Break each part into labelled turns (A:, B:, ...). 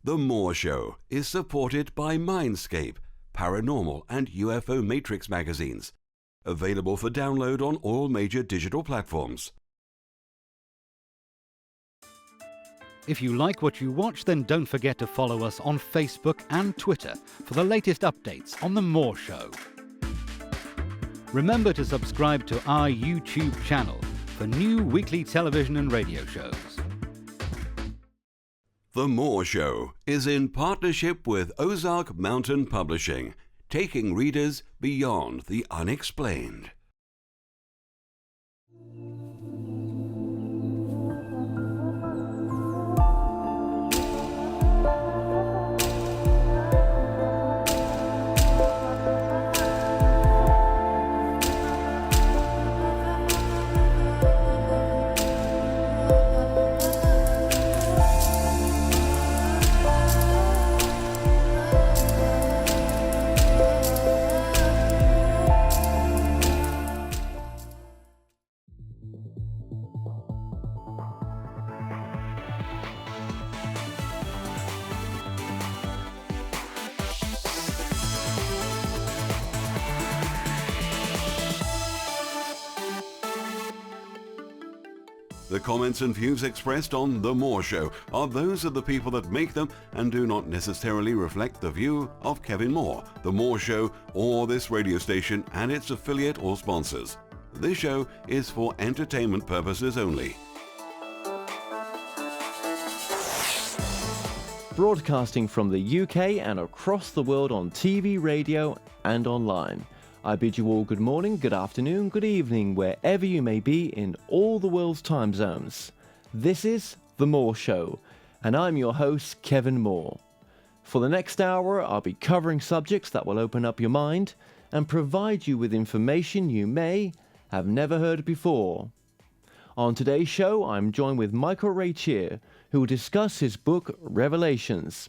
A: The Moore Show is supported by Mindscape, Paranormal and UFO Matrix magazines. Available for download on all major digital platforms.
B: If you like what you watch, then don't forget to follow us on Facebook and Twitter for the latest updates on The Moore Show. Remember to subscribe to our YouTube channel for new weekly television and radio shows.
A: The Moore Show is in partnership with Ozark Mountain Publishing, taking readers beyond the unexplained. The comments and views expressed on The Moore Show are those of the people that make them and do not necessarily reflect the view of Kevin Moore, The Moore Show, or this radio station and its affiliate or sponsors. This show is for entertainment purposes only.
C: Broadcasting from the UK and across the world on TV, radio and online. I bid you all good morning, good afternoon, good evening, wherever you may be in all the world's time zones. This is The Moore Show, and I'm your host, Kevin Moore. For the next hour, I'll be covering subjects that will open up your mind and provide you with information you may have never heard before. On today's show, I'm joined with Michael Reccia, who will discuss his book, Revelations.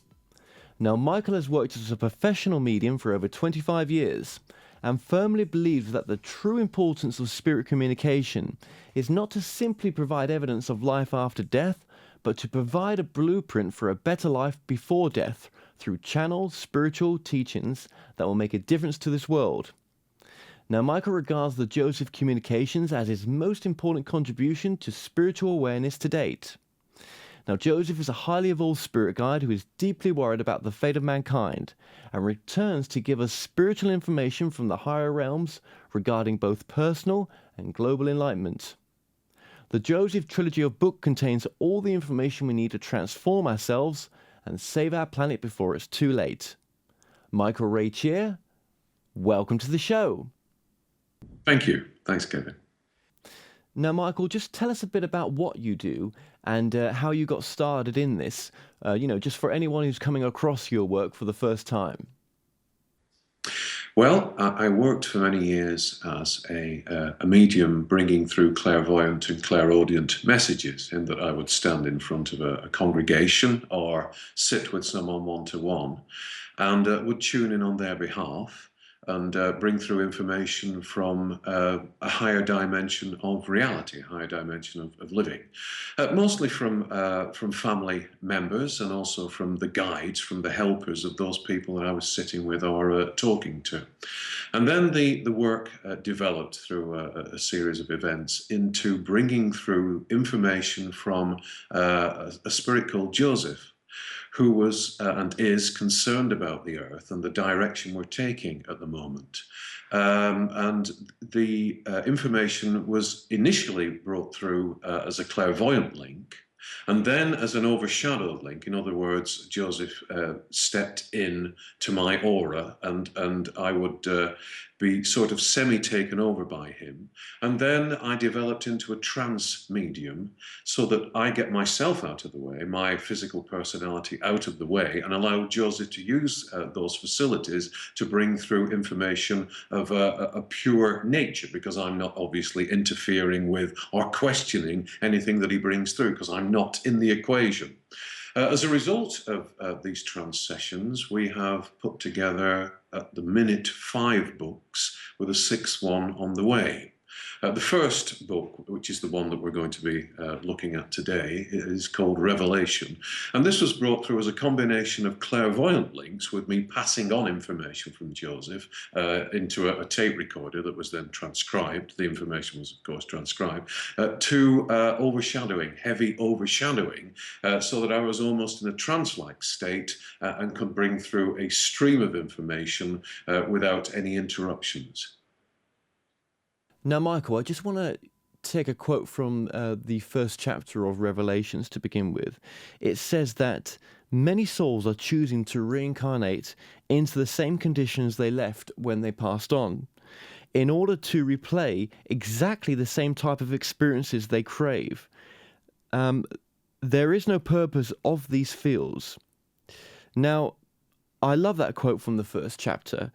C: Now, Michael has worked as a professional medium for over 25 years, and firmly believes that the true importance of spirit communication is not to simply provide evidence of life after death, but to provide a blueprint for a better life before death through channeled spiritual teachings that will make a difference to this world. Now, Michael regards the Joseph communications as his most important contribution to spiritual awareness to date. Now, Joseph is a highly evolved spirit guide who is deeply worried about the fate of mankind and returns to give us spiritual information from the higher realms regarding both personal and global enlightenment. The Joseph trilogy of book contains all the information we need to transform ourselves and save our planet before it's too late. Michael Reccia, welcome to the show.
D: Thank you. Thanks, Kevin.
C: Now, Michael, just tell us a bit about what you do and how you got started in this, just for anyone who's coming across your work for the first time.
D: Well, I worked for many years as a medium bringing through clairvoyant and clairaudient messages, in that I would stand in front of a congregation or sit with someone one-to-one and would tune in on their behalf and bring through information from a higher dimension of reality, a higher dimension of living. Mostly from family members and also from the guides, from the helpers of those people that I was sitting with or talking to. And then the work developed through a series of events into bringing through information from a spirit called Joseph, who was and is concerned about the earth and the direction we're taking at the moment. And the information was initially brought through as a clairvoyant link, and then as an overshadowed link. In other words, Joseph stepped in to my aura, and I would be sort of semi-taken over by him. And then I developed into a trance medium so that I get myself out of the way, my physical personality out of the way, and allow Joseph to use those facilities to bring through information of a pure nature, because I'm not obviously interfering with or questioning anything that he brings through, because I'm not in the equation. As a result of these trance sessions, we have put together at the minute 5 books with a 6th one on the way. The first book, which is the one that we're going to be looking at today, is called Revelation. And this was brought through as a combination of clairvoyant links with me passing on information from Joseph into a tape recorder that was then transcribed. The information was, of course, transcribed, to overshadowing, heavy overshadowing, so that I was almost in a trance-like state and could bring through a stream of information without any interruptions.
C: Now, Michael, I just want to take a quote from the first chapter of Revelations to begin with. It says that many souls are choosing to reincarnate into the same conditions they left when they passed on, in order to replay exactly the same type of experiences they crave. There is no purpose of these fields. Now, I love that quote from the first chapter.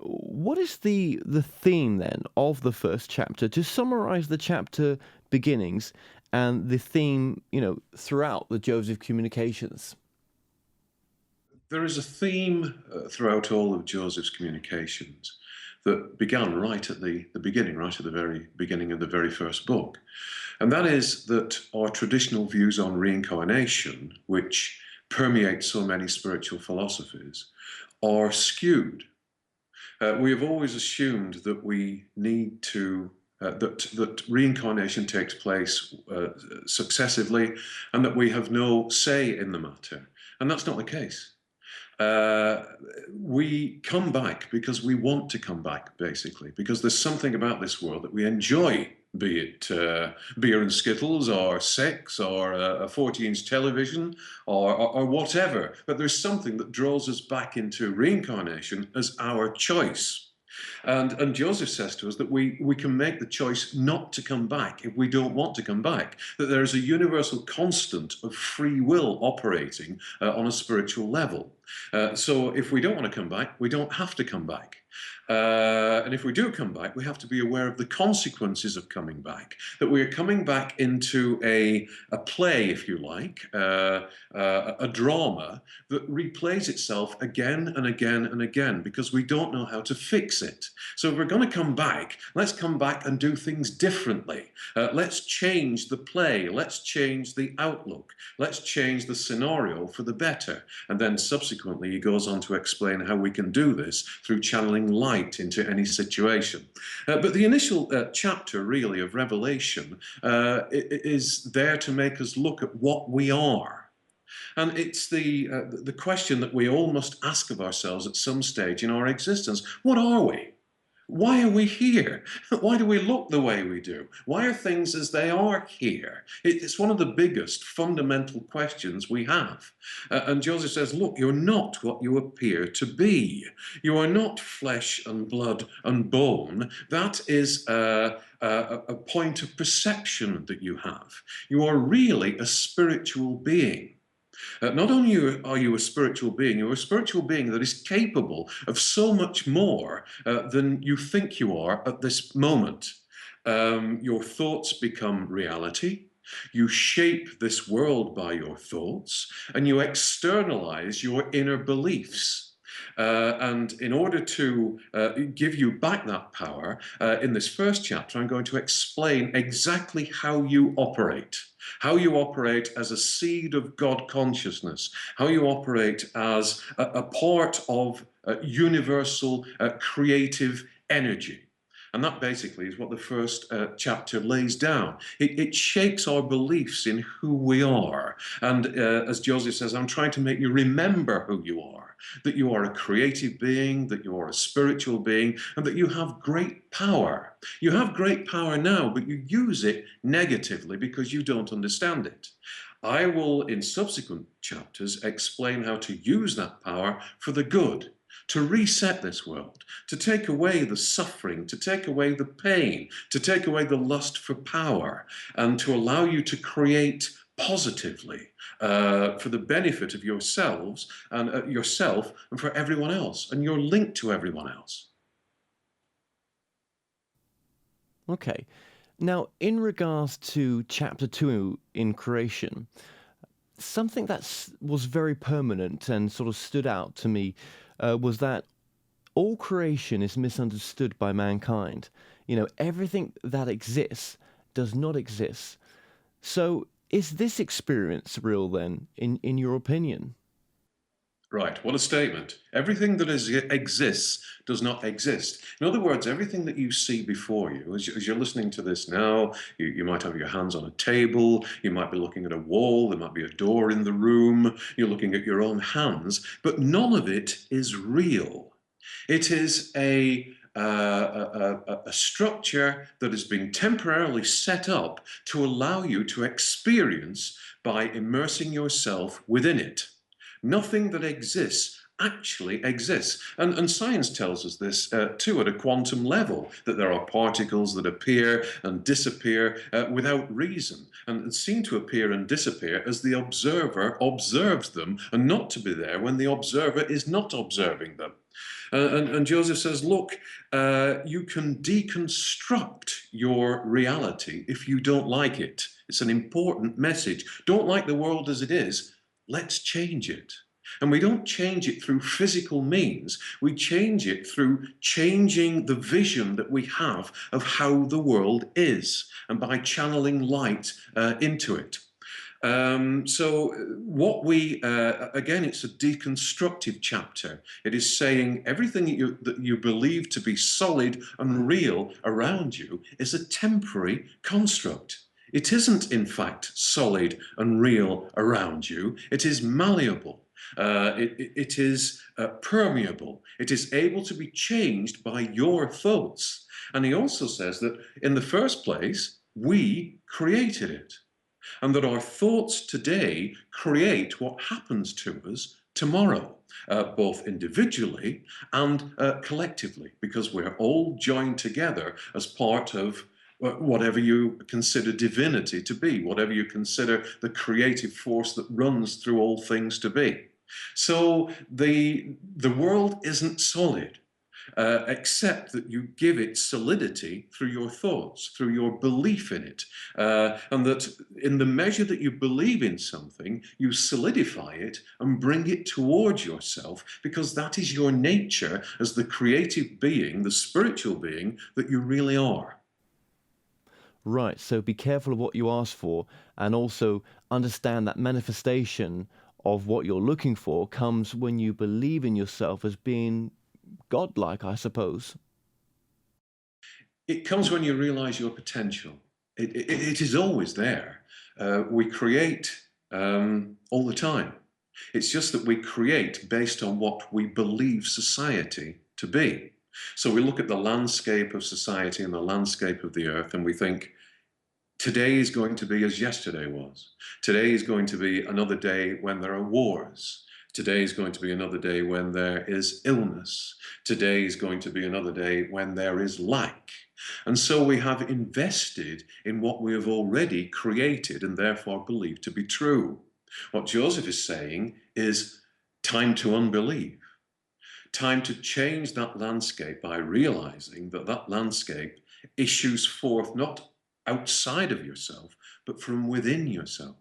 C: What is the theme then of the first chapter? To summarize the chapter beginnings and the theme, throughout the Joseph communications.
D: There is a theme throughout all of Joseph's communications that began right at the beginning, right at the very beginning of the very first book. And that is that our traditional views on reincarnation, which permeate so many spiritual philosophies, are skewed. We have always assumed that we need to that reincarnation takes place successively, and that we have no say in the matter. And that's not the case. We come back because we want to come back, basically, because there's something about this world that we enjoy, be it beer and skittles, or sex, or a 40-inch television, or whatever. But there's something that draws us back into reincarnation as our choice. And Joseph says to us that we can make the choice not to come back if we don't want to come back, that there is a universal constant of free will operating on a spiritual level. So if we don't want to come back, we don't have to come back. And if we do come back, we have to be aware of the consequences of coming back, that we are coming back into a play, if you like, a drama that replays itself again and again and again, because we don't know how to fix it. So if we're going to come back, let's come back and do things differently. Let's change the play. Let's change the outlook. Let's change the scenario for the better. And then subsequently, he goes on to explain how we can do this through channeling light into any situation. But the initial chapter, really, of Revelation is there to make us look at what we are. And it's the question that we all must ask of ourselves at some stage in our existence. What are we? Why are we here? Why do we look the way we do? Why are things as they are here? It's one of the biggest fundamental questions we have. And Joseph says, look, you're not what you appear to be. You are not flesh and blood and bone. That is a point of perception that you have. You are really a spiritual being. Not only are you a spiritual being, you're a spiritual being that is capable of so much more than you think you are at this moment. Your thoughts become reality. You shape this world by your thoughts, and you externalize your inner beliefs. And in order to give you back that power, in this first chapter, I'm going to explain exactly how you operate. How you operate as a seed of God consciousness, how you operate as a part of universal creative energy. And that basically is what the first chapter lays down. It shapes our beliefs in who we are. And as Joseph says, I'm trying to make you remember who you are, that you are a creative being, that you are a spiritual being, and that you have great power. You have great power now, but you use it negatively because you don't understand it. I will, in subsequent chapters, explain how to use that power for the good, to reset this world, to take away the suffering, to take away the pain, to take away the lust for power, and to allow you to create positively for the benefit of yourselves and yourself and for everyone else, and you're linked to everyone else.
C: Okay. Now, in regards to chapter 2 in creation, something that was very permanent and sort of stood out to me was that all creation is misunderstood by mankind. Everything that exists does not exist. So is this experience real then, in your opinion?
D: Right, what a statement. Everything that exists does not exist. In other words, everything that you see before you, as you're listening to this now, you might have your hands on a table, you might be looking at a wall, there might be a door in the room, you're looking at your own hands, but none of it is real. It is a structure that has been temporarily set up to allow you to experience by immersing yourself within it. Nothing that exists actually exists. And science tells us this too at a quantum level, that there are particles that appear and disappear without reason, and seem to appear and disappear as the observer observes them, and not to be there when the observer is not observing them. And Joseph says, look, you can deconstruct your reality if you don't like it. It's an important message. Don't like the world as it is. Let's change it. And we don't change it through physical means. We change it through changing the vision that we have of how the world is, and by channeling light into it. So what again, it's a deconstructive chapter. It is saying everything that you believe to be solid and real around you is a temporary construct. It isn't, in fact, solid and real around you. It is malleable. It is permeable. It is able to be changed by your thoughts. And he also says that in the first place, we created it, and that our thoughts today create what happens to us tomorrow, both individually and collectively, because we're all joined together as part of whatever you consider divinity to be, whatever you consider the creative force that runs through all things to be. So the world isn't solid, except that you give it solidity through your thoughts, through your belief in it, and that in the measure that you believe in something, you solidify it and bring it towards yourself, because that is your nature as the creative being, the spiritual being that you really are.
C: Right, so be careful of what you ask for, and also understand that manifestation of what you're looking for comes when you believe in yourself as being godlike, I suppose.
D: It comes when you realize your potential. It is always there. We create all the time. It's just that we create based on what we believe society to be. So we look at the landscape of society and the landscape of the earth, and we think, today is going to be as yesterday was. Today is going to be another day when there are wars. Today is going to be another day when there is illness. Today is going to be another day when there is lack. And so we have invested in what we have already created and therefore believe to be true. What Joseph is saying is time to unbelieve. Time to change that landscape by realizing that that landscape issues forth not outside of yourself, but from within yourself.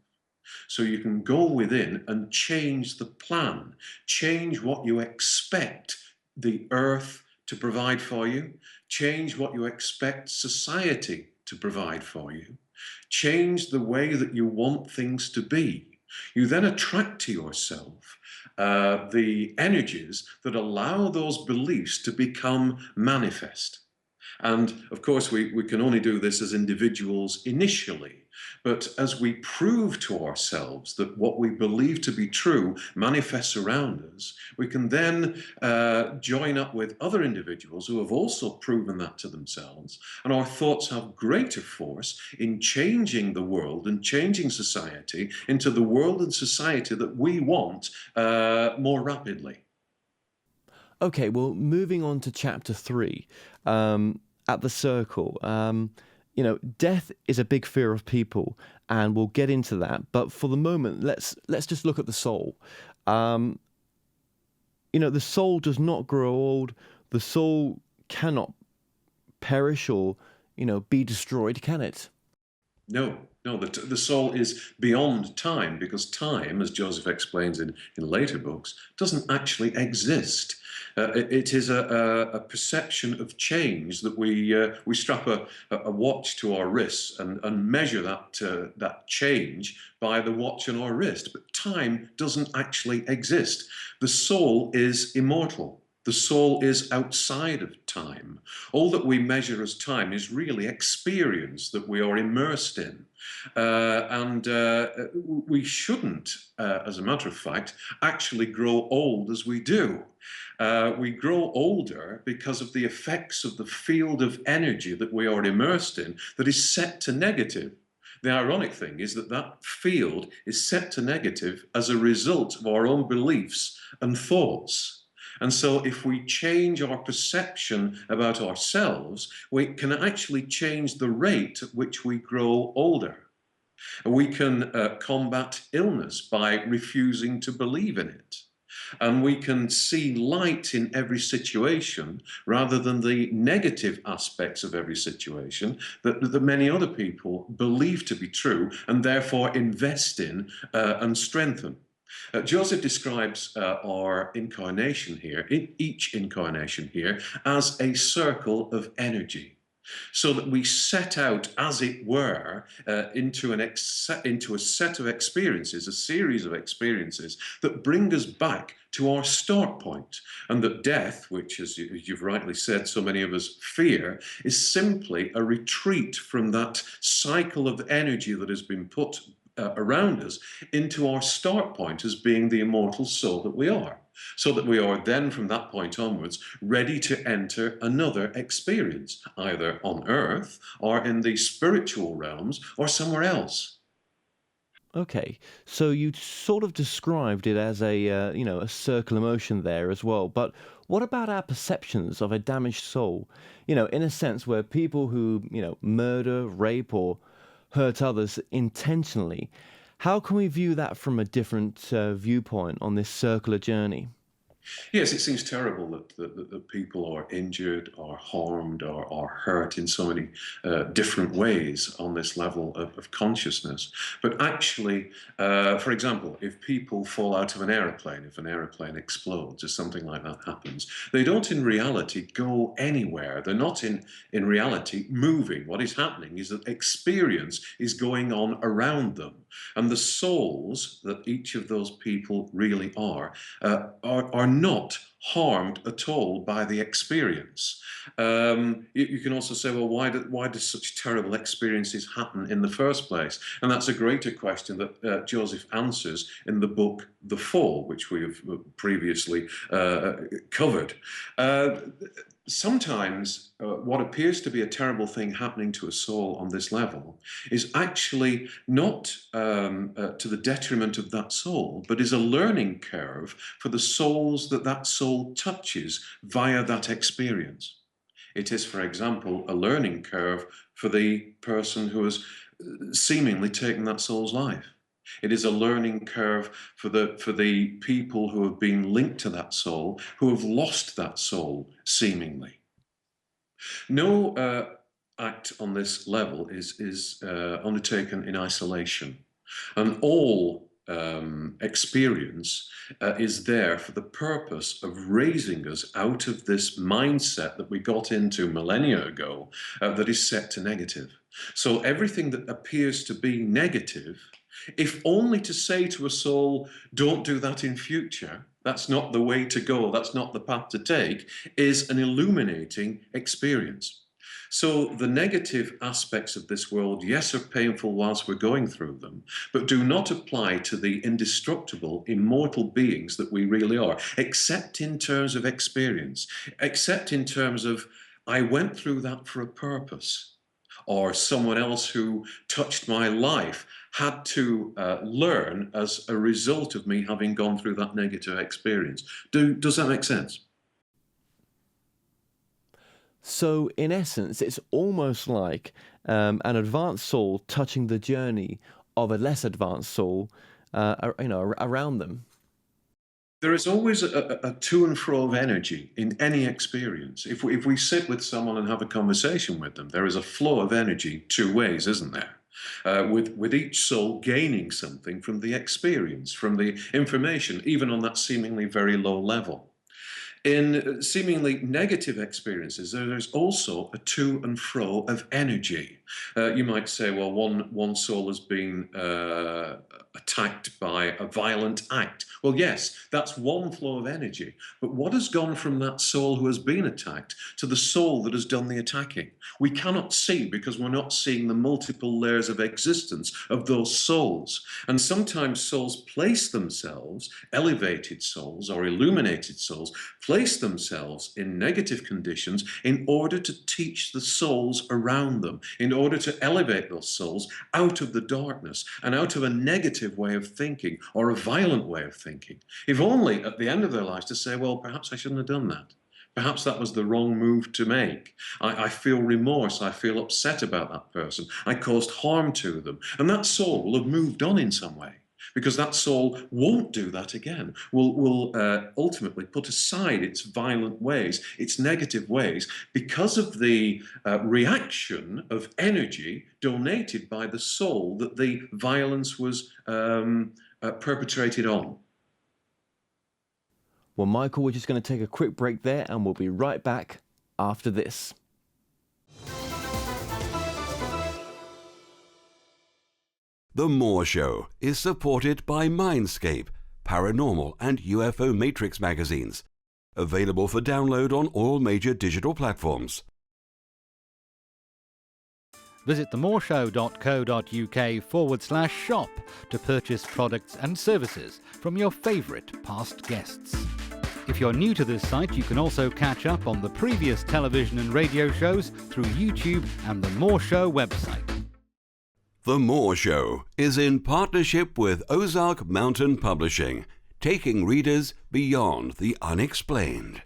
D: So you can go within and change the plan, change what you expect the earth to provide for you, change what you expect society to provide for you, change the way that you want things to be. You then attract to yourself the energies that allow those beliefs to become manifest. And of course, we can only do this as individuals initially. But as we prove to ourselves that what we believe to be true manifests around us, we can then join up with other individuals who have also proven that to themselves. And our thoughts have greater force in changing the world and changing society into the world and society that we want more rapidly.
C: Okay, well, moving on to chapter 3, at the circle. Death is a big fear of people, and we'll get into that. But for the moment, let's just look at the soul. The soul does not grow old. The soul cannot perish or, be destroyed, can it?
D: No, no, the soul is beyond time because time, as Joseph explains in later books, doesn't actually exist. It is a perception of change that we strap a watch to our wrists and measure that change by the watch on our wrist. But time doesn't actually exist. The soul is immortal. The soul is outside of time. All that we measure as time is really experience that we are immersed in. And we shouldn't, as a matter of fact, actually grow old as we do. We grow older because of the effects of the field of energy that we are immersed in that is set to negative. The ironic thing is that that field is set to negative as a result of our own beliefs and thoughts. And so if we change our perception about ourselves, we can actually change the rate at which we grow older. We can combat illness by refusing to believe in it. And we can see light in every situation rather than the negative aspects of every situation that many other people believe to be true and therefore invest in and strengthen. Joseph describes our incarnation here, each incarnation here, as a circle of energy. So that we set out, as it were, into a set of experiences, a series of experiences that bring us back to our start point. And that death, which, as you've rightly said, so many of us fear, is simply a retreat from that cycle of energy that has been put around us into our start point as being the immortal soul that we are, so that we are then from that point onwards ready to enter another experience, either on earth or in the spiritual realms or somewhere else.
C: Okay, so you sort of described it as a circle emotion there as well. But what about our perceptions of a damaged soul? In a sense where people who, murder, rape, or hurt others intentionally, how can we view that from a different viewpoint on this circular journey?
D: Yes, it seems terrible that people are injured or harmed or hurt in so many different ways on this level of consciousness. But actually, for example, if people fall out of an aeroplane, if an aeroplane explodes or something like that happens, they don't in reality go anywhere. They're not in reality moving. What is happening is that experience is going on around them. And the souls that each of those people really are not harmed at all by the experience. You can also say, well, why do such terrible experiences happen in the first place? And that's a greater question that Joseph answers in the book The Fall, which we have previously covered. Sometimes what appears to be a terrible thing happening to a soul on this level is actually not to the detriment of that soul, but is a learning curve for the souls that soul touches via that experience. It is, for example, a learning curve for the person who has seemingly taken that soul's life. It is a learning curve for the people who have been linked to that soul, who have lost that soul, seemingly. No act on this level is undertaken in isolation, and all experience is there for the purpose of raising us out of this mindset that we got into millennia ago that is set to negative. So everything that appears to be negative, if only to say to a soul, don't do that in future, that's not the way to go, that's not the path to take, is an illuminating experience. So the negative aspects of this world, yes, are painful whilst we're going through them, but do not apply to the indestructible, immortal beings that we really are, except in terms of experience, except in terms of, I went through that for a purpose, or someone else who touched my life had to learn as a result of me having gone through that negative experience. Does that make sense?
C: So, in essence, it's almost like an advanced soul touching the journey of a less advanced soul, around them.
D: There is always a to and fro of energy in any experience. If we sit with someone and have a conversation with them, there is a flow of energy two ways, isn't there? with each soul gaining something from the experience, from the information, even on that seemingly very low level. In seemingly negative experiences, there's also a to and fro of energy. You might say, well, one soul has been attacked by a violent act. Well, yes, that's one flow of energy. But what has gone from that soul who has been attacked to the soul that has done the attacking? We cannot see, because we're not seeing the multiple layers of existence of those souls. And sometimes souls place themselves, elevated souls or illuminated souls, place themselves in negative conditions in order to teach the souls around them, in order to elevate those souls out of the darkness and out of a negative way of thinking or a violent way of thinking. If only at the end of their lives to say, well, perhaps I shouldn't have done that. Perhaps that was the wrong move to make. I feel remorse. I feel upset about that person. I caused harm to them. And that soul will have moved on in some way, because that soul won't do that again, will ultimately put aside its violent ways, its negative ways, because of the reaction of energy donated by the soul that the violence was perpetrated on.
C: Well, Michael, we're just going to take a quick break there, and we'll be right back after this.
A: The Moore Show is supported by Mindscape, Paranormal and UFO Matrix magazines. Available for download on all major digital platforms.
B: Visit themooreshow.co.uk/shop to purchase products and services from your favourite past guests. If you're new to this site, you can also catch up on the previous television and radio shows through YouTube and the Moore Show website.
A: The Moore Show is in partnership with Ozark Mountain Publishing, taking readers beyond the unexplained.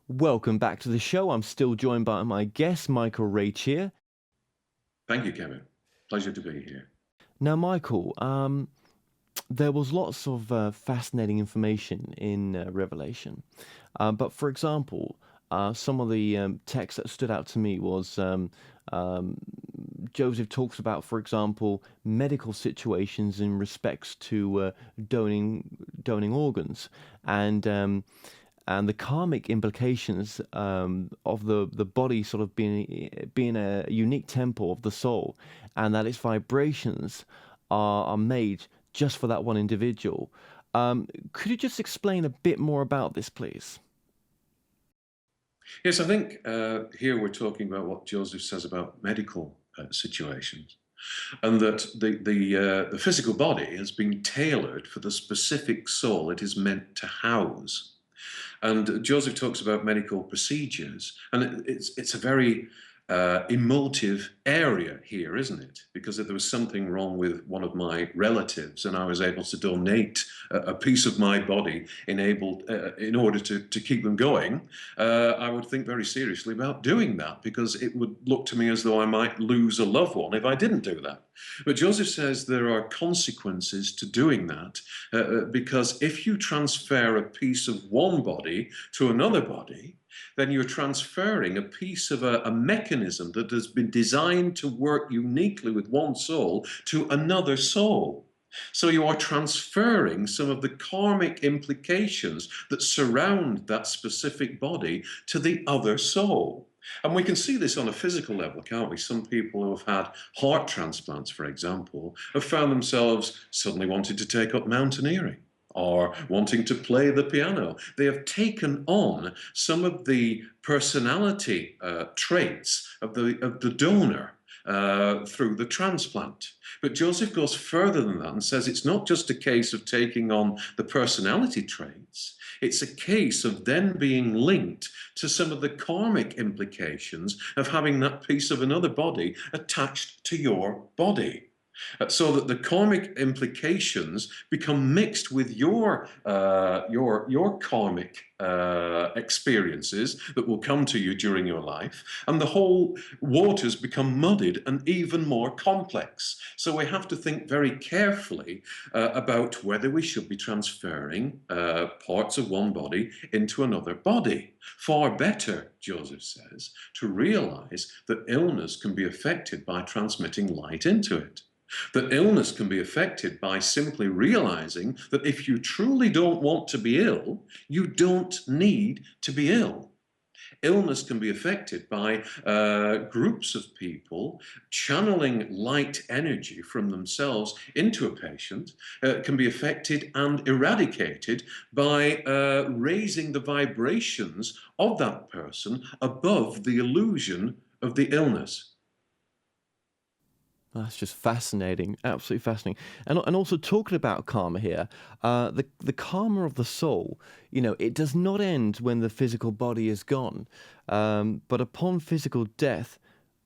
C: Welcome back to the show. I'm still joined by my guest, Michael Reccia.
D: Thank you, Kevin. Pleasure to be here.
C: Now, Michael, there was lots of fascinating information in Revelation. But for example, some of the text that stood out to me was Joseph talks about, for example, medical situations in respects to donating organs, and the karmic implications of the body sort of being a unique temple of the soul, and that its vibrations are made just for that one individual. Could you just explain a bit more about this, please?
D: Yes, I think here we're talking about what Joseph says about medical situations, and that the physical body has been tailored for the specific soul it is meant to house. And Joseph talks about medical procedures, and it's a very emotive area here, isn't it? Because if there was something wrong with one of my relatives and I was able to donate a piece of my body in order to keep them going, I would think very seriously about doing that, because it would look to me as though I might lose a loved one if I didn't do that. But Joseph says there are consequences to doing that, because if you transfer a piece of one body to another body, then you're transferring a piece of a mechanism that has been designed to work uniquely with one soul to another soul. So you are transferring some of the karmic implications that surround that specific body to the other soul. And we can see this on a physical level, can't we? Some people who have had heart transplants, for example, have found themselves suddenly wanting to take up mountaineering or wanting to play the piano. They have taken on some of the personality traits of the donor through the transplant. But Joseph goes further than that and says it's not just a case of taking on the personality traits. It's a case of then being linked to some of the karmic implications of having that piece of another body attached to your body. So that the karmic implications become mixed with your karmic experiences that will come to you during your life, and the whole waters become muddied and even more complex. So we have to think very carefully about whether we should be transferring parts of one body into another body. Far better, Joseph says, to realize that illness can be affected by transmitting light into it. That illness can be affected by simply realizing that if you truly don't want to be ill, you don't need to be ill. Illness can be affected by groups of people channeling light energy from themselves into a patient. It can be affected and eradicated by raising the vibrations of that person above the illusion of the illness.
C: That's just fascinating, absolutely fascinating. And also talking about karma here, the karma of the soul, it does not end when the physical body is gone, but upon physical death,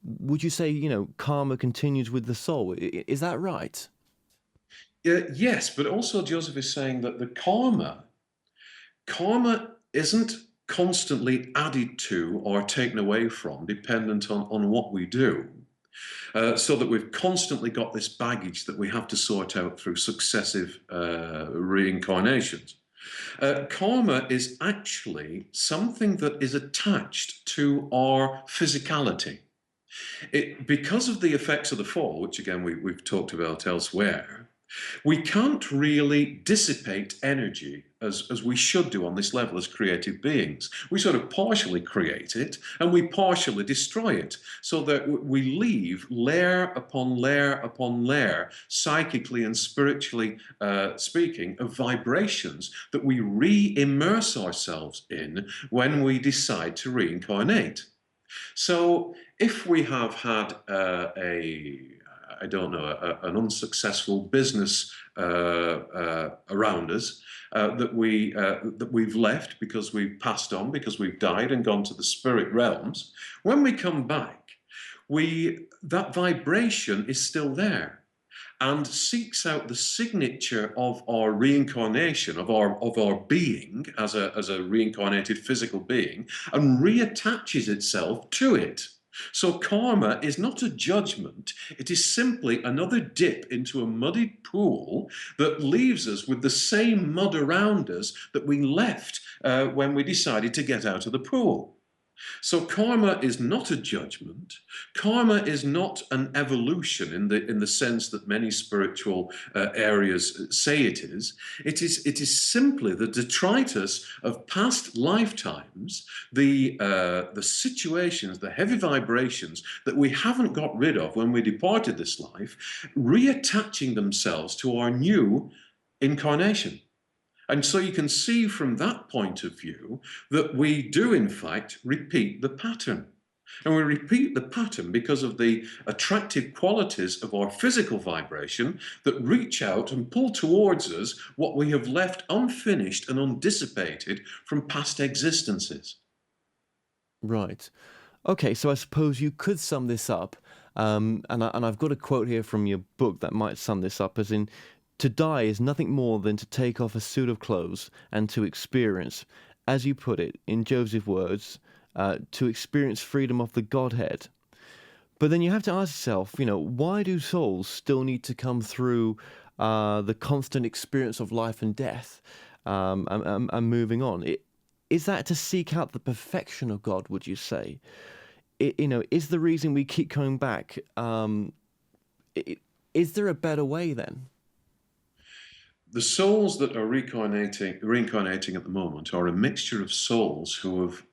C: would you say, karma continues with the soul? Is that right?
D: Yes, but also Joseph is saying that the karma isn't constantly added to or taken away from, dependent on what we do. So that we've constantly got this baggage that we have to sort out through successive reincarnations. Karma is actually something that is attached to our physicality. Because of the effects of the fall, which again we've talked about elsewhere, we can't really dissipate energy as we should do on this level as creative beings. We sort of partially create it and we partially destroy it, so that we leave layer upon layer upon layer, psychically and spiritually speaking, of vibrations that we re-immerse ourselves in when we decide to reincarnate. So if we have had an unsuccessful business around us that we've left because we've passed on, because we've died and gone to the spirit realms. When we come back, that vibration is still there and seeks out the signature of our reincarnation, of our being as a reincarnated physical being, and reattaches itself to it. So karma is not a judgment, it is simply another dip into a muddied pool that leaves us with the same mud around us that we left when we decided to get out of the pool. So karma is not a judgment. Karma is not an evolution in the sense that many spiritual areas say it is. It is simply the detritus of past lifetimes, the situations, the heavy vibrations that we haven't got rid of when we departed this life, reattaching themselves to our new incarnation. And so you can see from that point of view that we do, in fact, repeat the pattern. And we repeat the pattern because of the attractive qualities of our physical vibration that reach out and pull towards us what we have left unfinished and undissipated from past existences.
C: Right. Okay, so I suppose you could sum this up, and I've got a quote here from your book that might sum this up, as in, to die is nothing more than to take off a suit of clothes and to experience, as you put it, in Joseph's words, to experience freedom of the Godhead. But then you have to ask yourself, why do souls still need to come through the constant experience of life and death and moving on? Is that to seek out the perfection of God, would you say? Is the reason we keep coming back, is there a better way then?
D: The souls that are reincarnating at the moment are a mixture of souls who have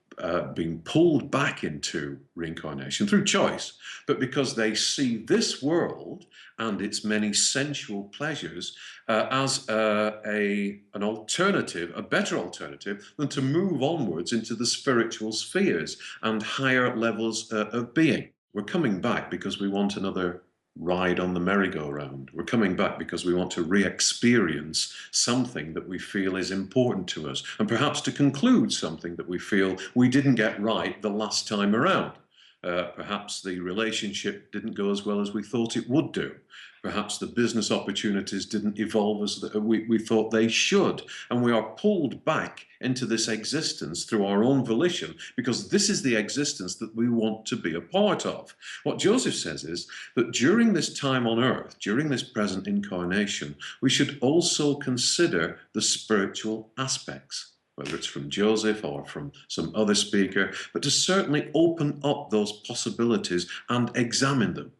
D: been pulled back into reincarnation through choice, but because they see this world and its many sensual pleasures as an alternative, a better alternative than to move onwards into the spiritual spheres and higher levels of being. We're coming back because we want another ride on the merry-go-round. We're coming back because we want to re-experience something that we feel is important to us, and perhaps to conclude something that we feel we didn't get right the last time around. Perhaps the relationship didn't go as well as we thought it would do. Perhaps the business opportunities didn't evolve as we thought they should. And we are pulled back into this existence through our own volition, because this is the existence that we want to be a part of. What Joseph says is that during this time on earth, during this present incarnation, we should also consider the spiritual aspects, whether it's from Joseph or from some other speaker, but to certainly open up those possibilities and examine them,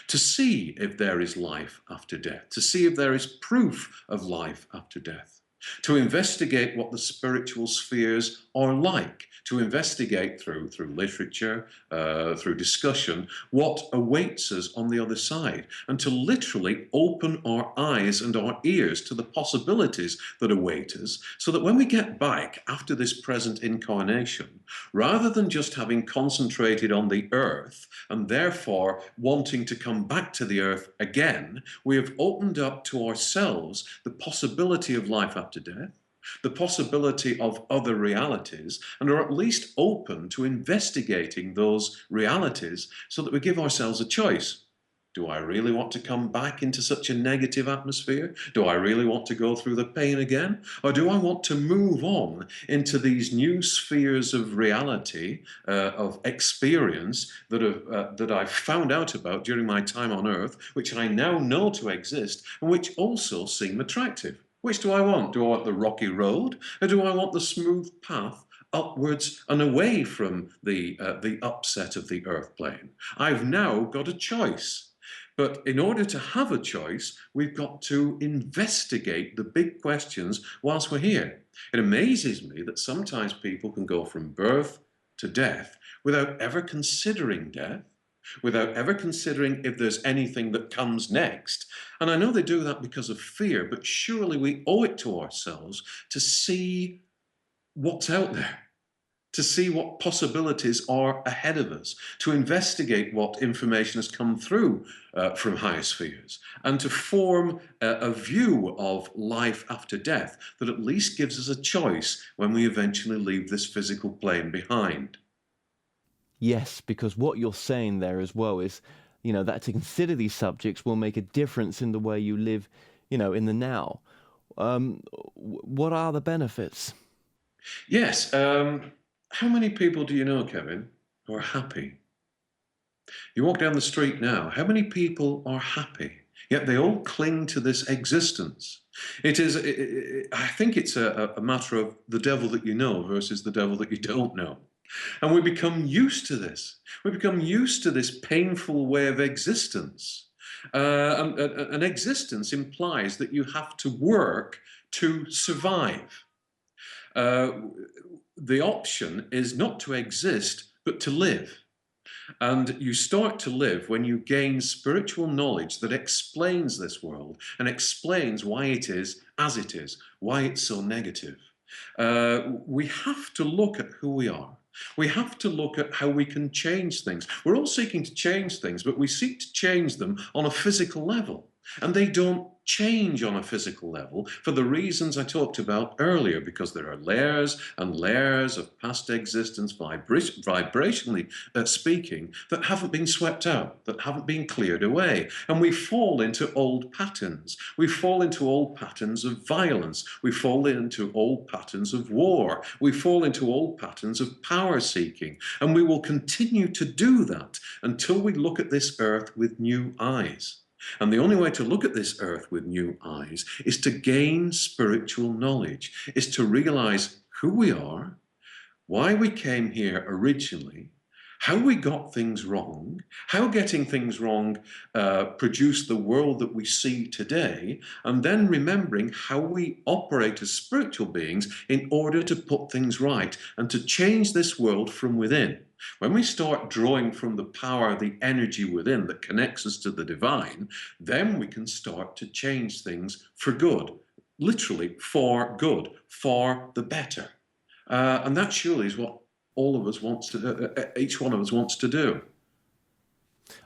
D: to see if there is life after death, to see if there is proof of life after death, to investigate what the spiritual spheres are like, to investigate through literature, through discussion, what awaits us on the other side, and to literally open our eyes and our ears to the possibilities that await us, so that when we get back after this present incarnation, rather than just having concentrated on the earth and therefore wanting to come back to the earth again, we have opened up to ourselves the possibility of life after death, the possibility of other realities, and are at least open to investigating those realities, so that we give ourselves a choice. Do I really want to come back into such a negative atmosphere? Do I really want to go through the pain again? Or do I want to move on into these new spheres of reality, of experience that I've found out about during my time on earth, which I now know to exist, and which also seem attractive? Which do I want? Do I want the rocky road, or do I want the smooth path upwards and away from the upset of the earth plane? I've now got a choice. But in order to have a choice, we've got to investigate the big questions whilst we're here. It amazes me that sometimes people can go from birth to death without ever considering death, without ever considering if there's anything that comes next. And I know they do that because of fear, but surely we owe it to ourselves to see what's out there, to see what possibilities are ahead of us, to investigate what information has come through from higher spheres, and to form a view of life after death that at least gives us a choice when we eventually leave this physical plane behind.
C: Yes, because what you're saying there as well is, that to consider these subjects will make a difference in the way you live, in the now. What are the benefits?
D: Yes. How many people do you know, Kevin, who are happy? You walk down the street now, how many people are happy? Yet they all cling to this existence. I think it's a matter of the devil that you know versus the devil that you don't know. And we become used to this. We become used to this painful way of existence. An existence implies that you have to work to survive. The option is not to exist, but to live. And you start to live when you gain spiritual knowledge that explains this world and explains why it is as it is, why it's so negative. We have to look at who we are. We have to look at how we can change things. We're all seeking to change things, but we seek to change them on a physical level. And they don't change on a physical level for the reasons I talked about earlier, because there are layers and layers of past existence, vibrationally speaking, that haven't been swept out, that haven't been cleared away. And we fall into old patterns. We fall into old patterns of violence. We fall into old patterns of war. We fall into old patterns of power seeking. And we will continue to do that until we look at this earth with new eyes. And the only way to look at this earth with new eyes is to gain spiritual knowledge, is to realize who we are, why we came here originally, how we got things wrong, how getting things wrong produced the world that we see today, and then remembering how we operate as spiritual beings in order to put things right and to change this world from within. When we start drawing from the power, the energy within that connects us to the divine, then we can start to change things for good, literally for good, for the better. And that surely is what all of us wants to do, each one of us wants to do.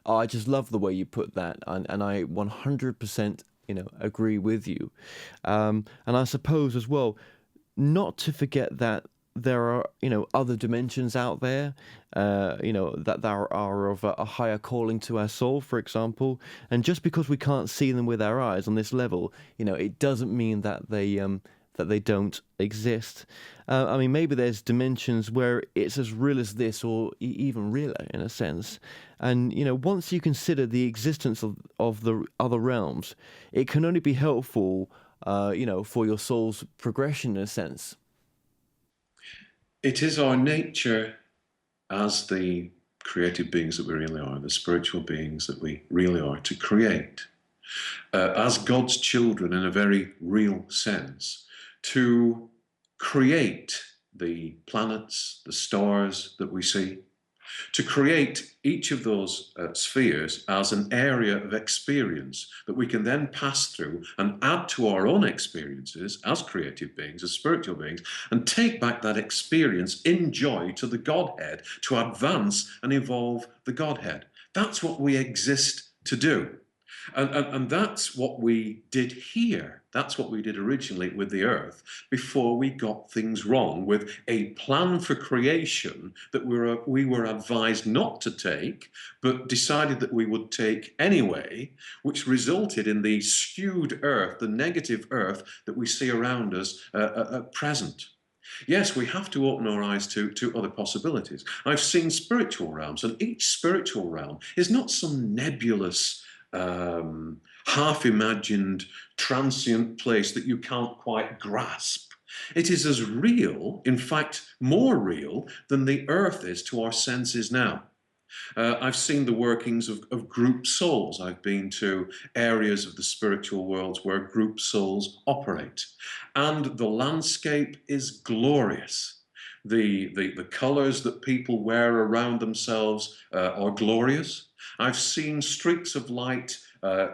C: Oh, I just love the way you put that, and I 100%, agree with you. And I suppose as well, not to forget that there are, other dimensions out there, that there are of a higher calling to our soul, for example. And just because we can't see them with our eyes on this level, it doesn't mean that they don't exist. I mean, maybe there's dimensions where it's as real as this, or even realer in a sense. And once you consider the existence of the other realms, it can only be helpful, for your soul's progression in a sense.
D: It is our nature as the creative beings that we really are, the spiritual beings that we really are, to create. As God's children, in a very real sense, to create the planets, the stars that we see, to create each of those spheres as an area of experience that we can then pass through and add to our own experiences as creative beings, as spiritual beings, and take back that experience in joy to the Godhead, to advance and evolve the Godhead. That's what we exist to do. And that's what we did here. That's what we did originally with the earth before we got things wrong with a plan for creation that we were advised not to take, but decided that we would take anyway, which resulted in the skewed earth, the negative earth that we see around us at present. Yes, we have to open our eyes to other possibilities. I've seen spiritual realms, and each spiritual realm is not some nebulous, half-imagined, transient place that you can't quite grasp. It is as real, in fact, more real than the earth is to our senses now. I've seen the workings of group souls. I've been to areas of the spiritual worlds where group souls operate. And the landscape is glorious. The colors that people wear around themselves are glorious. I've seen streaks of light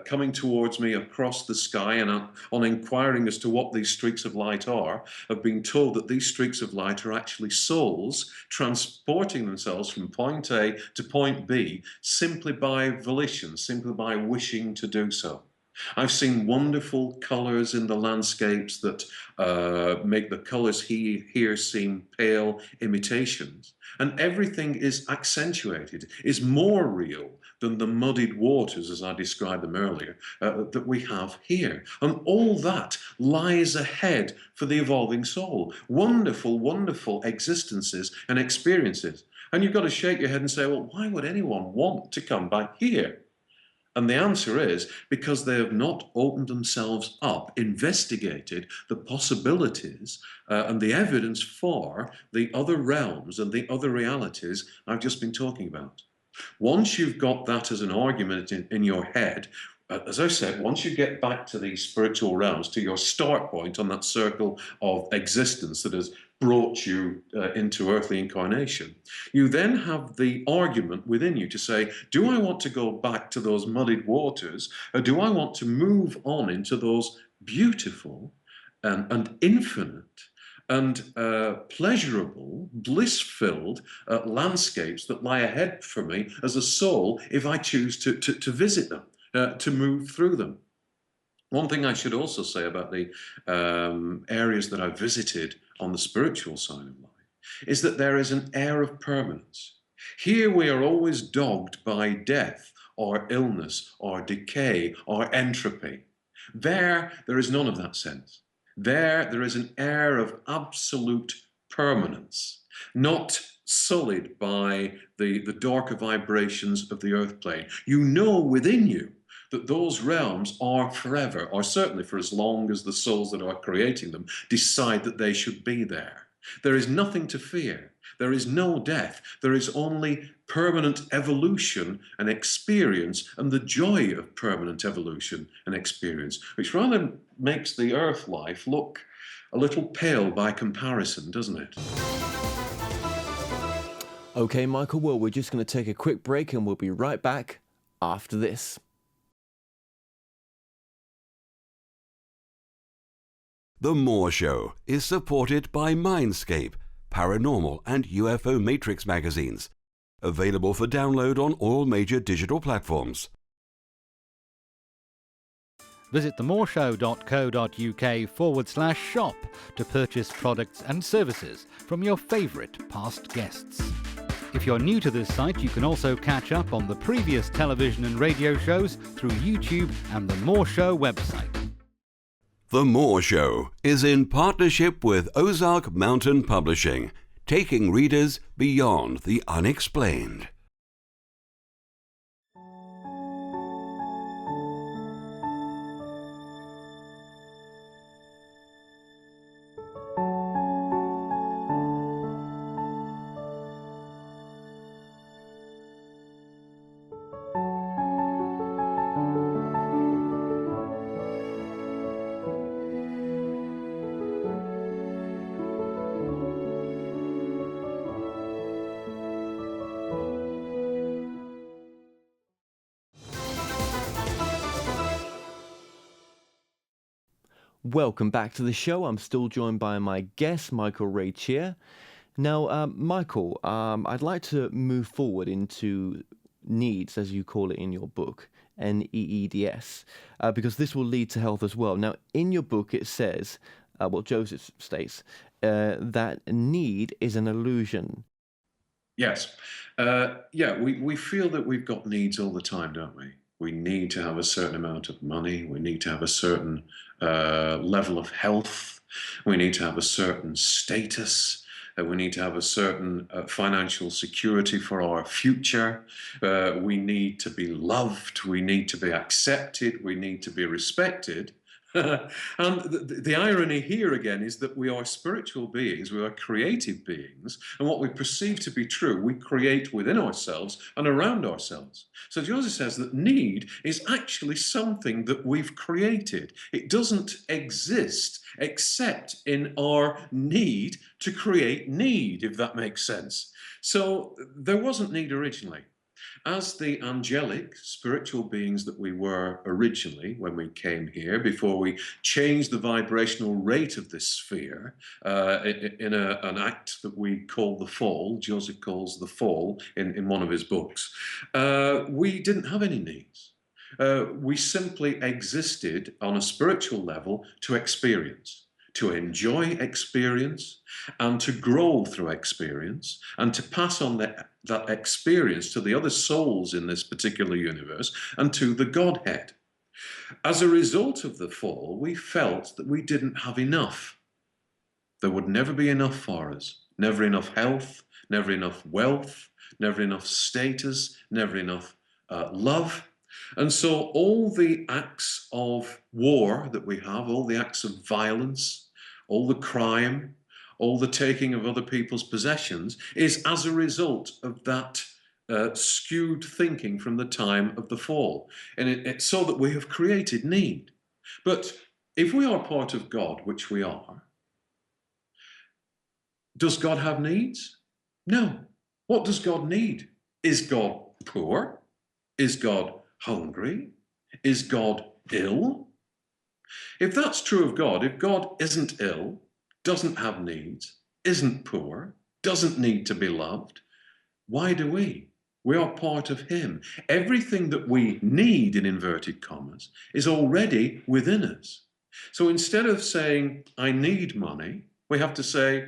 D: coming towards me across the sky, and on inquiring as to what these streaks of light are, I've been told that these streaks of light are actually souls transporting themselves from point A to point B simply by volition, simply by wishing to do so. I've seen wonderful colours in the landscapes that make the colours here seem pale imitations. And everything is accentuated, is more real than the muddied waters, as I described them earlier, that we have here. And all that lies ahead for the evolving soul. Wonderful, wonderful existences and experiences. And you've got to shake your head and say, well, why would anyone want to come back here? And the answer is because they have not opened themselves up, investigated the possibilities and the evidence for the other realms and the other realities I've just been talking about. Once you've got that as an argument in your head, as I said, once you get back to these spiritual realms, to your start point on that circle of existence that has brought you into earthly incarnation, you then have the argument within you to say, do I want to go back to those muddied waters, or do I want to move on into those beautiful and infinite and pleasurable, bliss-filled landscapes that lie ahead for me as a soul if I choose to visit them, to move through them? One thing I should also say about the areas that I've visited on the spiritual side of life is that there is an air of permanence. Here we are always dogged by death or illness or decay or entropy. There is none of that sense. There is an air of absolute permanence, not sullied by the darker vibrations of the earth plane. You know within you that those realms are forever, or certainly for as long as the souls that are creating them decide that they should be there. There is nothing to fear. There is no death. There is only permanent evolution and experience, and the joy of permanent evolution and experience, which rather makes the earth life look a little pale by comparison, doesn't it?
C: Okay, Michael, well, we're just going to take a quick break and we'll be right back after this.
A: The Moore Show is supported by Mindscape, Paranormal and UFO Matrix magazines, Available for download on all major digital platforms.
B: Visit themoreshow.co.uk/shop to purchase products and services from your favourite past guests. If you're new to this site, you can also catch up on the previous television and radio shows through YouTube and the More Show website.
A: The More Show is in partnership with Ozark Mountain Publishing, taking readers beyond the unexplained.
C: Welcome back to the show. I'm still joined by my guest, Michael Reccia. Now, Michael, I'd like to move forward into needs, as you call it in your book, NEEDS, because this will lead to health as well. Now, in your book, it says, Joseph states, that need is an illusion.
D: Yes. We feel that we've got needs all the time, don't we? We need to have a certain amount of money. We need to have a certain level of health. We need to have a certain status. We need to have a certain financial security for our future. We need to be loved. We need to be accepted. We need to be respected. And the irony here again is that we are spiritual beings, we are creative beings, and what we perceive to be true, we create within ourselves and around ourselves. So Joseph says that need is actually something that we've created. It doesn't exist except in our need to create need, if that makes sense. So there wasn't need originally. As the angelic spiritual beings that we were originally when we came here, before we changed the vibrational rate of this sphere in an act that we call the fall, Joseph calls the fall in one of his books, we didn't have any needs. We simply existed on a spiritual level to experience, to enjoy experience and to grow through experience and to pass on that experience to the other souls in this particular universe and to the Godhead. As a result of the fall, we felt that we didn't have enough. There would never be enough for us. Never enough health, never enough wealth, never enough status, never enough love. And so all the acts of war that we have, all the acts of violence, all the crime, all the taking of other people's possessions is as a result of that skewed thinking from the time of the fall. And it's so that we have created need. But if we are part of God, which we are, does God have needs? No. What does God need? Is God poor? Is God hungry? Is God ill? If that's true of God, if God isn't ill, doesn't have needs, isn't poor, doesn't need to be loved, why do we? We are part of him. Everything that we need, in inverted commas, is already within us. So instead of saying, I need money, we have to say,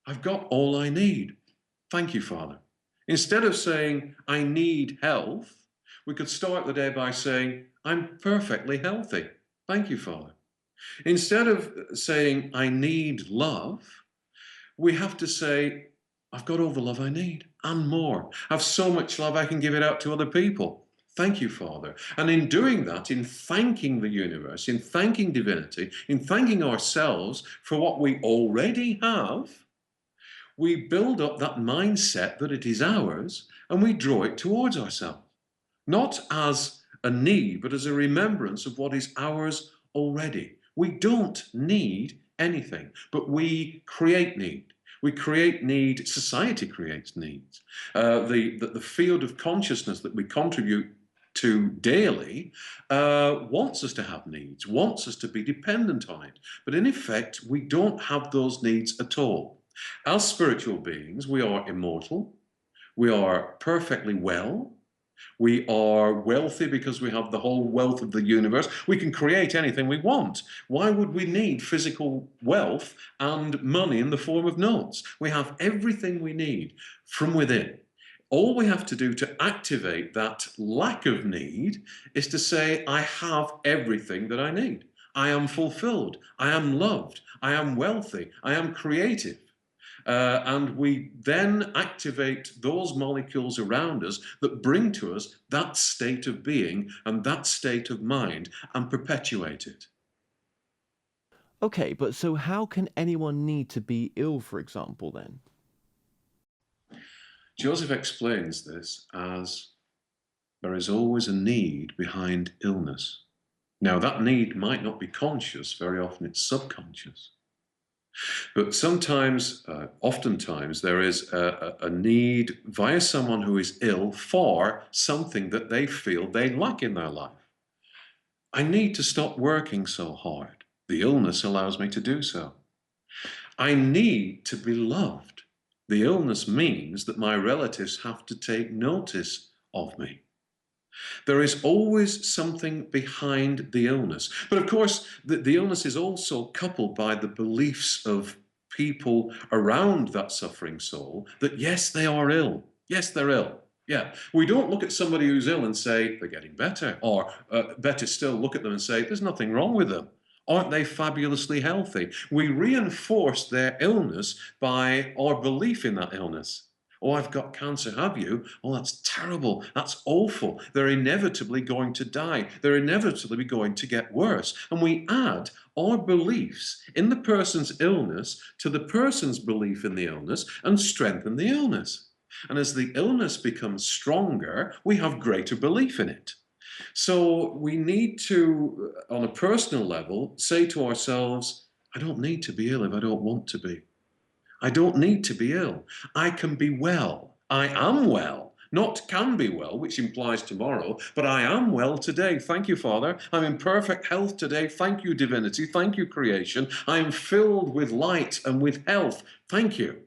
D: I've got all I need. Thank you, Father. Instead of saying, I need health, we could start the day by saying, I'm perfectly healthy. Thank you, Father. Instead of saying, I need love, we have to say, I've got all the love I need and more. I have so much love I can give it out to other people. Thank you, Father. And in doing that, in thanking the universe, in thanking divinity, in thanking ourselves for what we already have, we build up that mindset that it is ours and we draw it towards ourselves. Not as a need, but as a remembrance of what is ours already. We don't need anything, but we create need. We create need, society creates needs. The field of consciousness that we contribute to daily wants us to have needs, wants us to be dependent on it. But in effect, we don't have those needs at all. As spiritual beings, we are immortal. We are perfectly well. We are wealthy because we have the whole wealth of the universe. We can create anything we want. Why would we need physical wealth and money in the form of notes? We have everything we need from within. All we have to do to activate that lack of need is to say, I have everything that I need. I am fulfilled. I am loved. I am wealthy. I am creative. And we then activate those molecules around us that bring to us that state of being and that state of mind and perpetuate it.
C: Okay, but so how can anyone need to be ill, for example, then?
D: Joseph explains this as there is always a need behind illness. Now, that need might not be conscious, very often it's subconscious. But sometimes, oftentimes, there is a need via someone who is ill for something that they feel they lack in their life. I need to stop working so hard. The illness allows me to do so. I need to be loved. The illness means that my relatives have to take notice of me. There is always something behind the illness. But of course, the illness is also coupled by the beliefs of people around that suffering soul that, yes, they are ill. Yes, they're ill. Yeah. We don't look at somebody who's ill and say, they're getting better. Or better still, look at them and say, there's nothing wrong with them. Aren't they fabulously healthy? We reinforce their illness by our belief in that illness. Oh, I've got cancer, have you? Oh, that's terrible. That's awful. They're inevitably going to die. They're inevitably going to get worse. And we add our beliefs in the person's illness to the person's belief in the illness and strengthen the illness. And as the illness becomes stronger, we have greater belief in it. So we need to, on a personal level, say to ourselves, I don't need to be ill if I don't want to be. I don't need to be ill. I can be well. I am well. Not can be well, which implies tomorrow, but I am well today. Thank you, Father. I'm in perfect health today. Thank you, divinity. Thank you, creation. I am filled with light and with health. Thank you.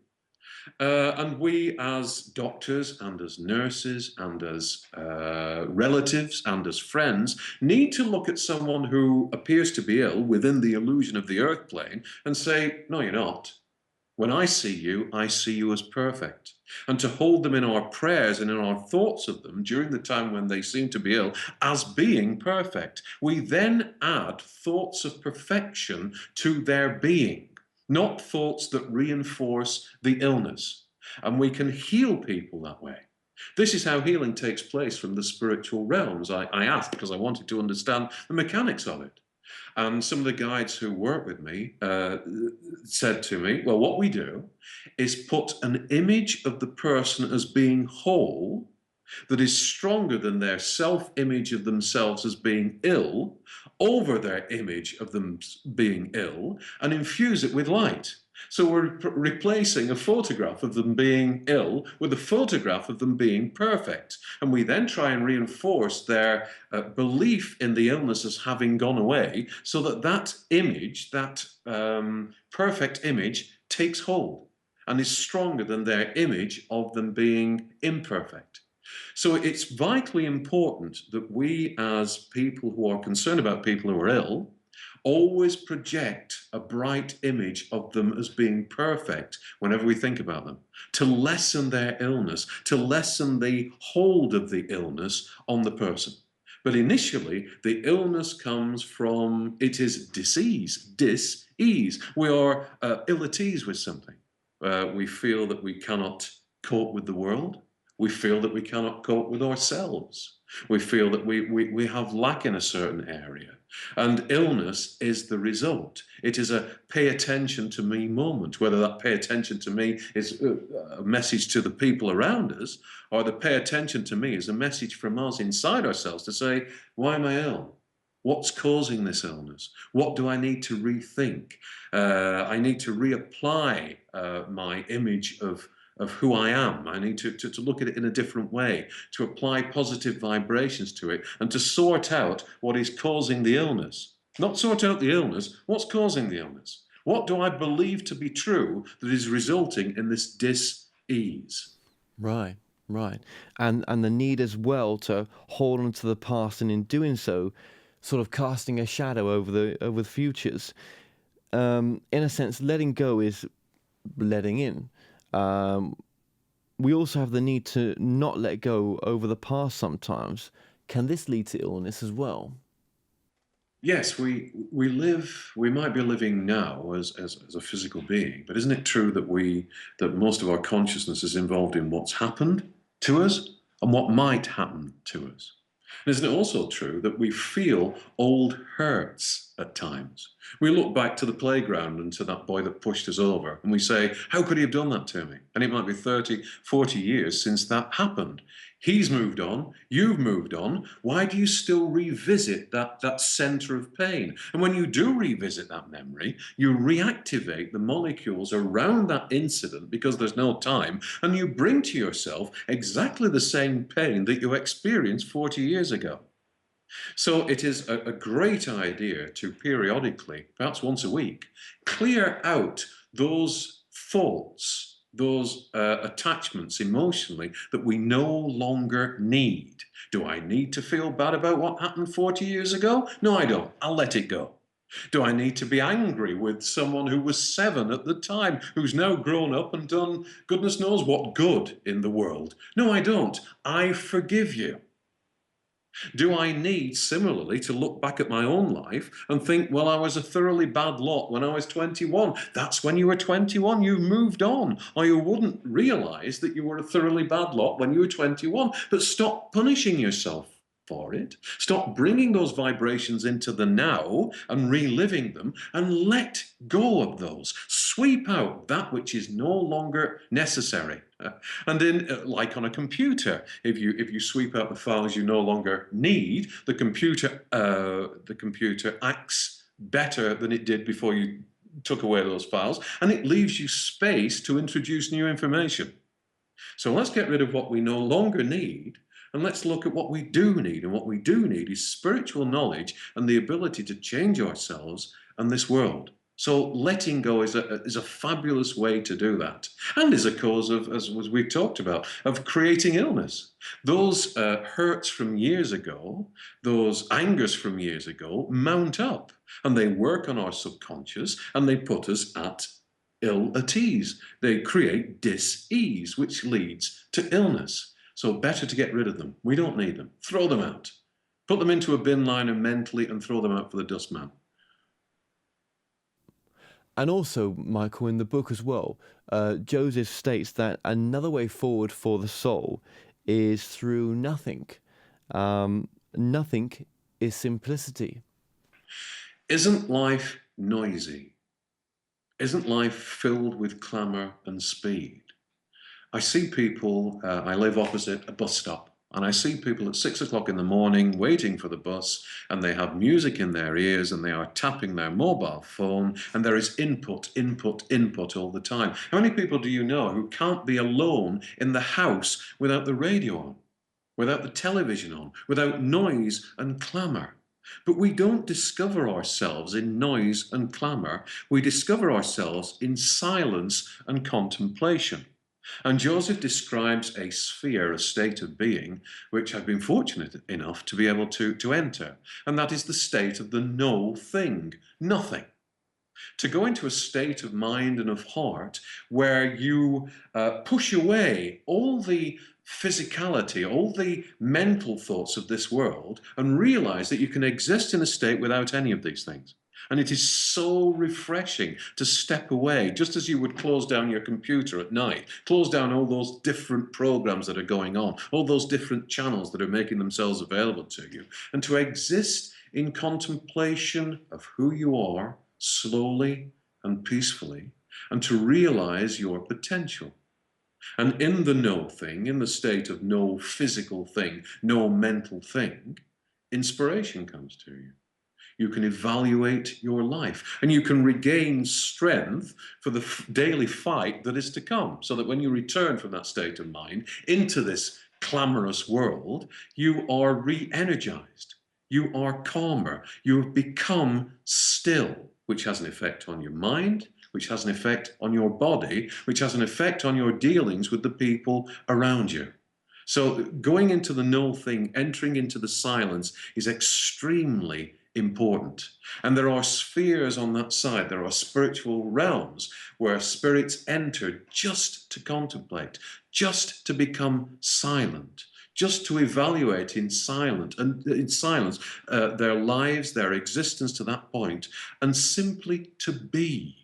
D: And we, as doctors and as nurses and as relatives and as friends, need to look at someone who appears to be ill within the illusion of the earth plane and say, no, you're not. When I see you as perfect. And to hold them in our prayers and in our thoughts of them during the time when they seem to be ill as being perfect. We then add thoughts of perfection to their being, not thoughts that reinforce the illness. And we can heal people that way. This is how healing takes place from the spiritual realms. I asked because I wanted to understand the mechanics of it. And some of the guides who work with me said to me, well, what we do is put an image of the person as being whole that is stronger than their self-image of themselves as being ill over their image of them being ill and infuse it with light. So we're replacing a photograph of them being ill with a photograph of them being perfect. And we then try and reinforce their belief in the illness as having gone away so that that image, that perfect image, takes hold and is stronger than their image of them being imperfect. So it's vitally important that we, as people who are concerned about people who are ill, always project a bright image of them as being perfect whenever we think about them, to lessen their illness, to lessen the hold of the illness on the person. But initially, the illness comes from, it is dis-ease. We are ill at ease with something. We feel that we cannot cope with the world. We feel that we cannot cope with ourselves. We feel that we have lack in a certain area. And illness is the result. It is a pay attention to me moment, whether that pay attention to me is a message to the people around us, or the pay attention to me is a message from us inside ourselves to say, why am I ill? What's causing this illness? What do I need to rethink? I need to reapply my image of who I am. I need to look at it in a different way, to apply positive vibrations to it, and to sort out what is causing the illness. Not sort out the illness, what's causing the illness? What do I believe to be true that is resulting in this dis-ease?
C: Right. Right. And the need as well to hold on to the past, and in doing so, sort of casting a shadow over the futures. In a sense, letting go is letting in. Um, we also have the need to not let go over the past sometimes. Can this lead to illness as well?
D: Yes, we might be living now as a physical being, but isn't it true that that most of our consciousness is involved in what's happened to us and what might happen to us? And isn't it also true that we feel old hurts at times? We look back to the playground and to that boy that pushed us over, and we say, how could he have done that to me? And it might be 30, 40 years since that happened. He's moved on, you've moved on. Why do you still revisit that center of pain? And when you do revisit that memory, you reactivate the molecules around that incident because there's no time, and you bring to yourself exactly the same pain that you experienced 40 years ago. So it is a great idea to periodically, perhaps once a week, clear out those thoughts, those attachments emotionally that we no longer need. Do I need to feel bad about what happened 40 years ago? No, I don't. I'll let it go. Do I need to be angry with someone who was 7 at the time, who's now grown up and done goodness knows what good in the world? No, I don't. I forgive you. Do I need similarly to look back at my own life and think, well, I was a thoroughly bad lot when I was 21? That's when you were 21, you've moved on. Or you wouldn't realize that you were a thoroughly bad lot when you were 21. But stop punishing yourself for it. Stop bringing those vibrations into the now and reliving them, and let go of those. Sweep out that which is no longer necessary. And like on a computer, if you sweep out the files you no longer need, the computer acts better than it did before you took away those files, and it leaves you space to introduce new information. So let's get rid of what we no longer need, and let's look at what we do need. And what we do need is spiritual knowledge and the ability to change ourselves and this world. So letting go is a fabulous way to do that, and is a cause of, as we've talked about, of creating illness. Those hurts from years ago, those angers from years ago mount up, and they work on our subconscious, and they put us at ill at ease. They create dis-ease, which leads to illness. So better to get rid of them. We don't need them. Throw them out. Put them into a bin liner mentally and throw them out for the dustman.
C: And also, Michael, in the book as well, Joseph states that another way forward for the soul is through nothing. Nothing is simplicity.
D: Isn't life noisy? Isn't life filled with clamour and speed? I see people, I live opposite a bus stop, and I see people at 6 o'clock in the morning waiting for the bus, and they have music in their ears, and they are tapping their mobile phone, and there is input, input, input all the time. How many people do you know who can't be alone in the house without the radio on, without the television on, without noise and clamour? But we don't discover ourselves in noise and clamour. We discover ourselves in silence and contemplation. And Joseph describes a sphere, a state of being, which I've been fortunate enough to be able to enter. And that is the state of the no thing, nothing. To go into a state of mind and of heart where you push away all the physicality, all the mental thoughts of this world, and realize that you can exist in a state without any of these things. And it is so refreshing to step away, just as you would close down your computer at night, close down all those different programs that are going on, all those different channels that are making themselves available to you, and to exist in contemplation of who you are, slowly and peacefully, and to realize your potential. And in the no thing, in the state of no physical thing, no mental thing, inspiration comes to you. You can evaluate your life, and you can regain strength for the daily fight that is to come, so that when you return from that state of mind into this clamorous world, you are re-energized, you are calmer, you have become still, which has an effect on your mind, which has an effect on your body, which has an effect on your dealings with the people around you. So going into the null thing, entering into the silence is extremely important. And there are spheres on that side, there are spiritual realms where spirits enter just to contemplate, just to become silent, just to evaluate in silence their lives, their existence to that point, and simply to be.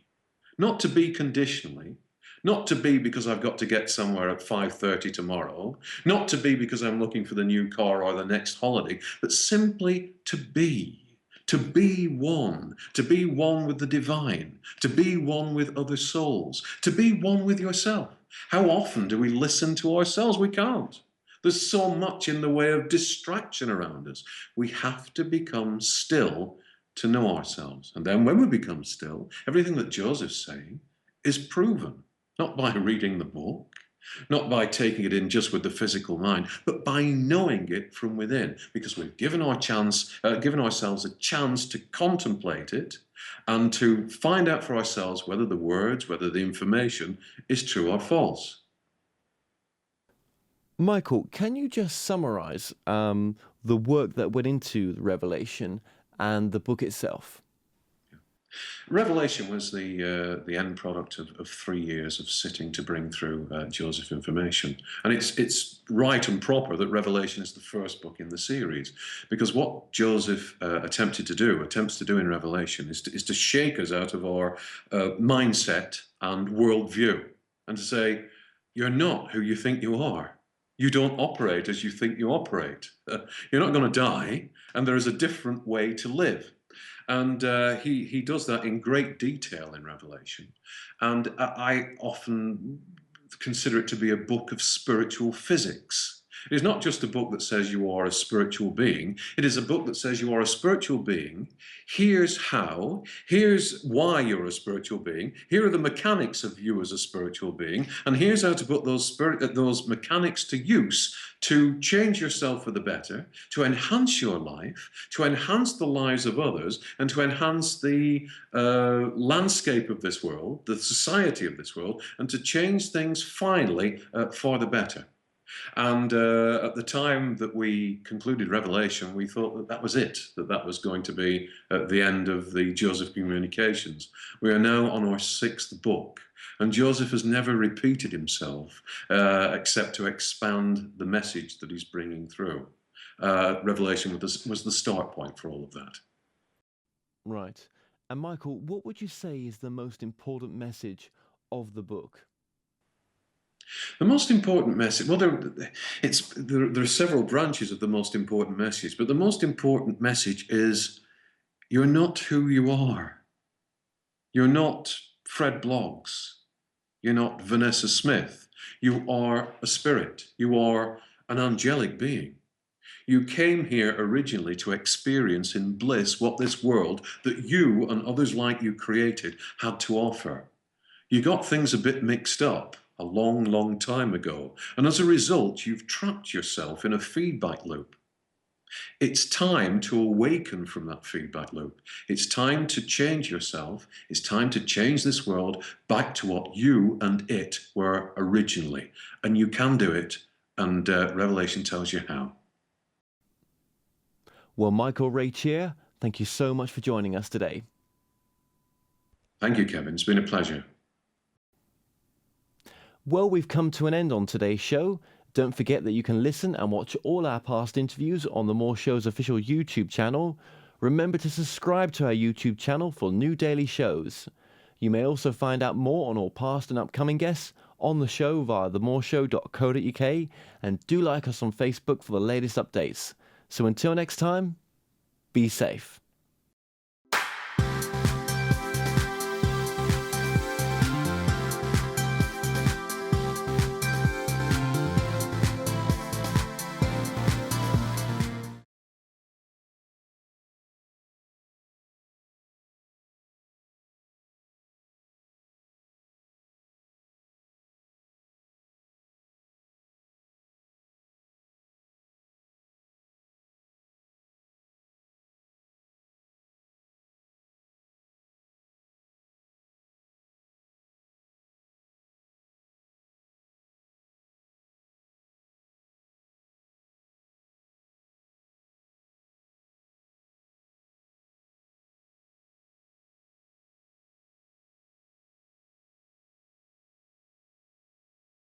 D: Not to be conditionally, not to be because I've got to get somewhere at 5:30 tomorrow, not to be because I'm looking for the new car or the next holiday, but simply to be. To be one with the divine, to be one with other souls, to be one with yourself. How often do we listen to ourselves? We can't. There's so much in the way of distraction around us. We have to become still to know ourselves. And then when we become still, everything that Joseph's saying is proven, not by reading the book, not by taking it in just with the physical mind, but by knowing it from within, because we've given ourselves a chance to contemplate it and to find out for ourselves whether the words, whether the information is true or false.
C: Michael, can you just summarize the work that went into Revelation and the book itself?
D: Revelation was the end product of 3 years of sitting to bring through Joseph information. And it's right and proper that Revelation is the first book in the series, because what Joseph attempts to do in Revelation is to shake us out of our mindset and worldview, and to say, you're not who you think you are. You don't operate as you think you operate. You're not going to die, and there is a different way to live. And he does that in great detail in Revelation. And I often consider it to be a book of spiritual physics. It is not just a book that says you are a spiritual being. It is a book that says you are a spiritual being. Here's how. Here's why you're a spiritual being. Here are the mechanics of you as a spiritual being. And here's how to put those mechanics to use to change yourself for the better, to enhance your life, to enhance the lives of others, and to enhance the landscape of this world, the society of this world, and to change things finally for the better. And at the time that we concluded Revelation, we thought that that was it, that was going to be at the end of the Joseph communications. We are now on our 6th book, and Joseph has never repeated himself except to expand the message that he's bringing through. Revelation was the start point for all of that.
C: Right. And Michael, what would you say is the most important message of the book?
D: The most important message, well, there are several branches of the most important message, but the most important message is you're not who you are. You're not Fred Bloggs. You're not Vanessa Smith. You are a spirit. You are an angelic being. You came here originally to experience in bliss what this world that you and others like you created had to offer. You got things a bit mixed up a long, long time ago, and as a result, you've trapped yourself in a feedback loop. It's time to awaken from that feedback loop. It's time to change yourself. It's time to change this world back to what you and it were originally. And you can do it, and Revelation tells you how.
C: Well, Michael Reccia, thank you so much for joining us today.
D: Thank you, Kevin. It's been a pleasure.
C: Well, we've come to an end on today's show. Don't forget that you can listen and watch all our past interviews on the More Show's official YouTube channel. Remember to subscribe to our YouTube channel for new daily shows. You may also find out more on all past and upcoming guests on the show via themoreshow.co.uk, and do like us on Facebook for the latest updates. So until next time, be safe.